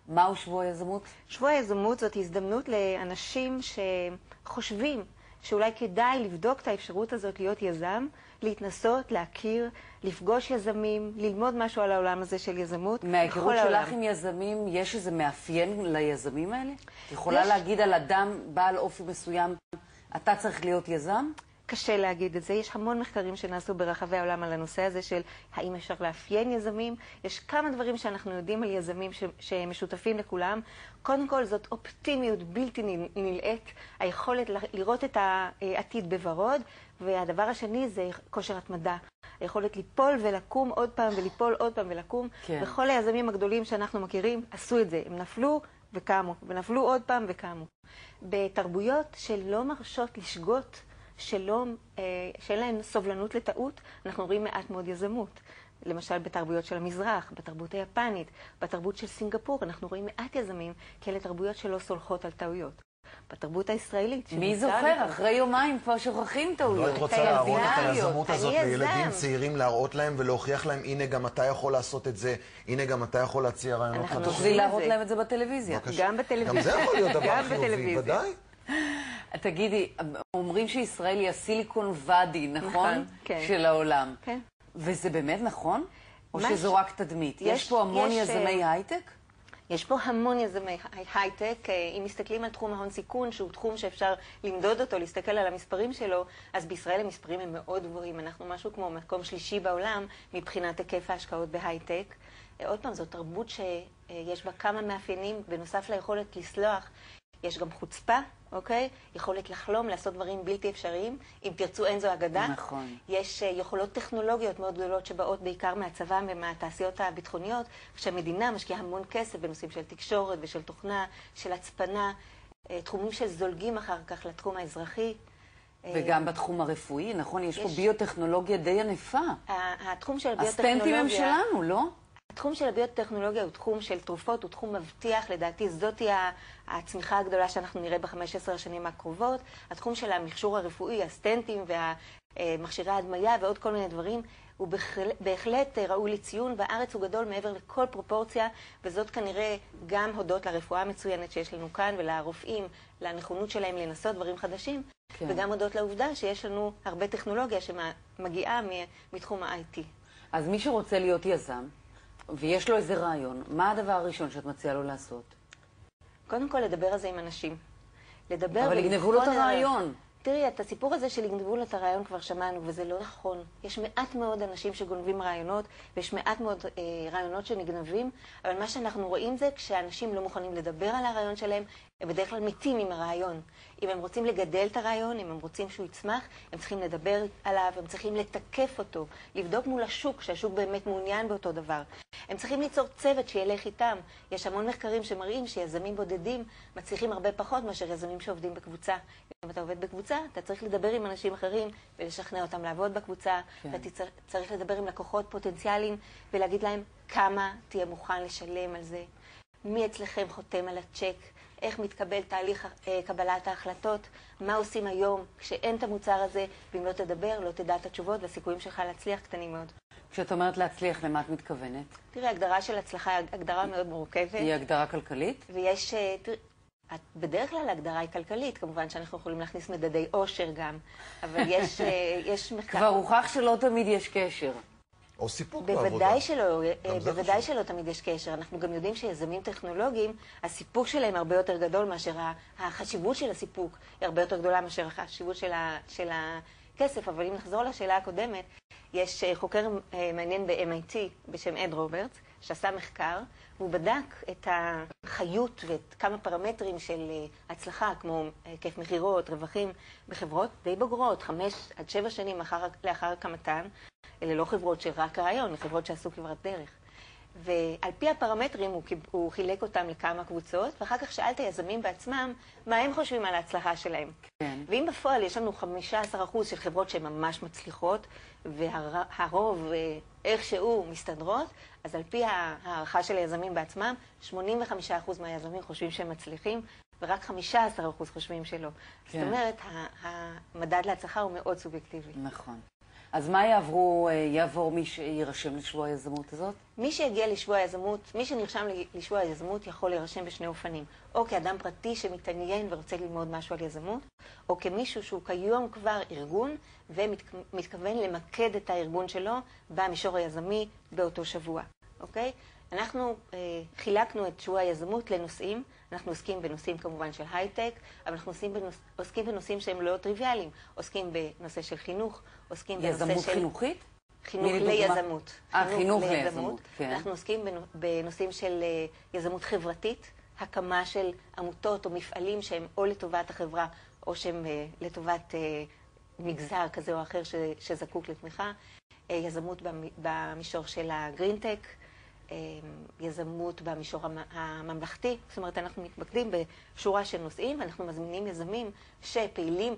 מהו שבוע היזמות? שבוע היזמות זאת הזדמנות לאנשים שחושבים שאולי כדאי לבדוק את האפשרות הזאת להיות יזם, להתנסות, להכיר, לפגוש יזמים, ללמוד משהו על העולם הזה של יזמות. מההיכרות שלך עם יזמים, יש איזה מאפיין ליזמים האלה? יכולה להגיד על אדם בעל אופי מסוים, אתה צריך להיות יזם? קשה להגיד את זה. יש המון מחקרים שנעשו ברחבי העולם על הנושא הזה של האם אפשר לאפיין יזמים. יש כמה דברים שאנחנו יודעים על יזמים שמשותפים לכולם. קודם כל, זאת אופטימיות בלתי נלאית, היכולת לראות את העתיד בוורוד, והדבר השני זה כושר התמדה. היכולת ליפול ולקום עוד פעם וליפול עוד פעם ולקום. כן. וכל היזמים הגדולים שאנחנו מכירים עשו את זה. הם נפלו וקמו, ונפלו עוד פעם וקמו. בתרבויות שלא מרשות לשגות, שאין להן סובלנות לטעות, אנחנו רואים מעט מאוד יזמות. למשל בתרבויות של המזרח, בתרבות היפנית, בתרבות של סינגפור, אנחנו רואים מעט יזמים, כי אלה תרבויות שלא סולחות על טעויות. בתרבות הישראלית... מי זוכר? אחרי יומיים כבר שוכחים טעויות. לא, את רוצה להראות את היזמות הזאת לילדים צעירים, להראות להם ולהוכיח להם, הנה גם אתה יכול לעשות את זה, הנה גם אתה יכול להציע רעיונות חדשים. תוכלי להראות להם את זה בטלוויזיה. גם בטלוויזיה. גם זה יכול להיות דבר חיובי, ודאי. תגידי, אומרים שישראל היא הסיליקון ואדי, נכון? כן. של העולם. כן. וזה באמת נכון? או שזו רק תדמית? יש פה המון יזמי הייטק? יש פה המון יזמי הייטק. אם מסתכלים על תחום ההון סיכון, שהוא תחום שאפשר למדוד אותו, להסתכל על המספרים שלו, אז בישראל המספרים הם מאוד גבוהים. אנחנו משהו כמו מקום שלישי בעולם מבחינת היקף ההשקעות בהייטק. עוד פעם, זו תרבות שיש בה כמה מאפיינים, בנוסף ליכולת לסלוח. יש גם חוצפה, אוקיי? יכולת לחלום, לעשות דברים בלתי אפשריים. אם תרצו, אין זו אגדה. נכון. יש יכולות טכנולוגיות מאוד גדולות שבאות בעיקר מהצבא ומהתעשיות הביטחוניות, שהמדינה משקיעה המון כסף בנושאים של תקשורת ושל תוכנה, של הצפנה, תחומים שזולגים אחר כך לתחום האזרחי. וגם בתחום הרפואי, נכון? יש פה ביוטכנולוגיה די ענפה. התחום של הביוטכנולוגיה... הסטנטים הם שלנו, לא? התחום של הביוטכנולוגיה הוא תחום של תרופות, הוא תחום מבטיח, לדעתי זאת היא הצמיחה הגדולה שאנחנו נראה ב-15 השנים הקרובות. התחום של המכשור הרפואי, הסטנטים והמכשירי ההדמיה ועוד כל מיני דברים, הוא בהחלט ראוי לציון, והארץ הוא גדול מעבר לכל פרופורציה, וזאת כנראה גם הודות לרפואה המצוינת שיש לנו כאן ולרופאים, לנכונות שלהם לנסות דברים חדשים, כן. וגם הודות לעובדה שיש לנו הרבה טכנולוגיה שמגיעה מתחום ה-IT. אז מי שרוצה להיות יזם, ויש לו איזה רעיון, מה הדבר הראשון שאת מציעה לו לעשות? קודם כל, לדבר על זה עם אנשים. אבל יגנבו לו את הרעיון. תראי, את הסיפור הזה של יגנבו לו את הרעיון כבר שמענו, וזה לא נכון. יש מעט מאוד אנשים שגונבים רעיונות, ויש מעט מאוד רעיונות שנגנבים, אבל מה שאנחנו רואים זה כשאנשים לא מוכנים לדבר על הרעיון שלהם, הם בדרך כלל מתים עם הרעיון. אם הם רוצים לגדל את הרעיון, אם הם רוצים שהוא יצמח, הם צריכים לדבר עליו, הם צריכים לתקף אותו, לבדוק מול השוק, שהשוק באמת מעוניין באותו דבר. הם צריכים ליצור צוות שילך איתם. יש המון מחקרים שמראים שיזמים בודדים מצליחים הרבה פחות מאשר יזמים שעובדים בקבוצה. אם אתה עובד בקבוצה, אתה צריך לדבר עם אנשים אחרים ולשכנע אותם לעבוד בקבוצה. כן. אתה צריך לדבר עם לקוחות פוטנציאליים ולהגיד להם כמה תהיה מוכן לשלם על זה. מי אצלכם חותם על הצ'ק? איך מתקבל תהליך קבלת ההחלטות? מה עושים היום כשאין את המוצר הזה? ואם לא תדבר, לא תדע את התשובות, והסיכויים שלך להצליח קטנים מאוד. כשאת אומרת להצליח, למה את מתכוונת? תראי, ההגדרה של הצלחה היא הגדרה מאוד מורכבת. היא הגדרה כלכלית? ויש, בדרך כלל ההגדרה היא כלכלית, כמובן שאנחנו יכולים להכניס מדדי עושר גם, אבל יש מחקר... כבר הוכח שלא תמיד יש קשר. או סיפוק בעבודה. בוודאי שלא תמיד יש קשר. אנחנו גם יודעים שיזמים טכנולוגיים, הסיפוק שלהם הרבה יותר גדול מאשר החשיבות של הסיפוק, היא הרבה יותר גדולה מאשר החשיבות של הכסף. אבל אם נחזור לשאלה הקודמת, יש חוקר מעניין ב-MIT בשם אד רוברטס, שעשה מחקר, והוא בדק את החיות ואת כמה פרמטרים של הצלחה, כמו היקף מחירות, רווחים בחברות די בוגרות, 5 עד 7 שנים לאחר הקמתן. אלה לא חברות של רק הרעיון, חברות שעשו כברת דרך. ועל פי הפרמטרים הוא חילק אותם לכמה קבוצות, ואחר כך שאל את היזמים בעצמם מה הם חושבים על ההצלחה שלהם. כן. ואם בפועל יש לנו 15% של חברות שהן ממש מצליחות, והרוב איכשהו מסתדרות, אז על פי הערכה של היזמים בעצמם, 85% מהיזמים חושבים שהם מצליחים, ורק 15% חושבים שלא. כן. זאת אומרת, המדד להצלחה הוא מאוד סובייקטיבי. נכון. אז מה יעבור מי שירשם לשבוע היזמות הזאת? מי שיגיע לשבוע היזמות, מי שנרשם לשבוע היזמות יכול להירשם בשני אופנים. או כאדם פרטי שמתעניין ורוצה ללמוד משהו על יזמות, או כמישהו שהוא כיום כבר ארגון ומתכוון למקד את הארגון שלו במישור היזמי באותו שבוע. אוקיי? אנחנו חילקנו את שבוע היזמות לנושאים. אנחנו עוסקים בנושאים כמובן של הייטק, אבל אנחנו עוסקים בנושאים שהם לא טריוויאליים. עוסקים בנושא של חינוך, עוסקים בנושא של... יזמות חינוכית? חינוך ליזמות. חינוך ליזמות, כן. אנחנו עוסקים בנושאים של יזמות חברתית, הקמה של עמותות או מפעלים שהם או לטובת החברה, או שהם לטובת מגזר כזה או אחר שזקוק לתמיכה. יזמות במישור של הגרינטק, יזמות במישור הממלכתי. זאת אומרת, אנחנו מתמקדים בשורה של נושאים, ואנחנו מזמינים יזמים שפעילים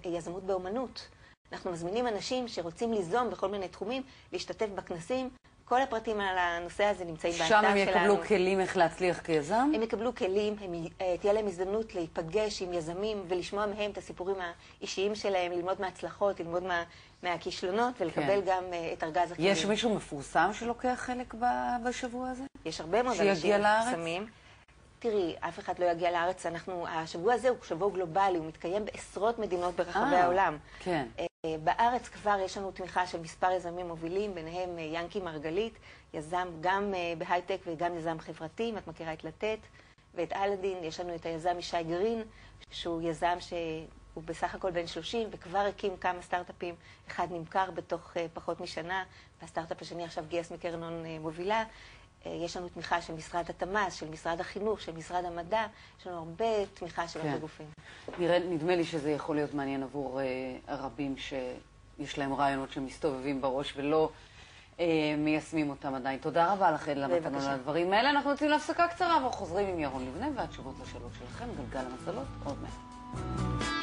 יזמות באומנות. אנחנו מזמינים אנשים שרוצים ליזום בכל מיני תחומים, להשתתף בכנסים. כל הפרטים על הנושא הזה נמצאים באתר שלנו. שם הם יקבלו כלים איך להצליח כיזם? הם יקבלו כלים, תהיה להם הזדמנות להיפגש עם יזמים ולשמוע מהם את הסיפורים האישיים שלהם, ללמוד מההצלחות, ללמוד מהכישלונות ולקבל גם את ארגז הכלים. יש מישהו מפורסם שלוקח חלק בשבוע הזה? יש הרבה מאוד אנשים מפורסמים. תראי, אף אחד לא יגיע לארץ. השבוע הזה הוא שבוע גלובלי, הוא מתקיים בעשרות מדינות ברחבי העולם. כן. בארץ כבר יש לנו תמיכה של מספר יזמים מובילים, ביניהם ינקי מרגלית, יזם גם בהייטק וגם יזם חברתי, אם את מכירה את לתת, ואת אלאדין. יש לנו את היזם ישי גרין, שהוא יזם שהוא בסך הכל בן 30, וכבר הקים כמה סטארט-אפים. אחד נמכר בתוך פחות משנה, והסטארט-אפ השני עכשיו גייס מקרן הון מובילה. יש לנו תמיכה של משרד התמ"ס, של משרד החינוך, של משרד המדע. יש לנו הרבה תמיכה של הרבה גופים. נדמה לי שזה יכול להיות מעניין עבור הרבים שיש להם רעיונות שמסתובבים בראש ולא מיישמים אותם עדיין. תודה רבה לכם למתנו על הדברים האלה. אנחנו יוצאים להפסקה קצרה וחוזרים עם ירון לבנה והתשובות לשאלות שלכם. גלגל המזלות עוד מעט.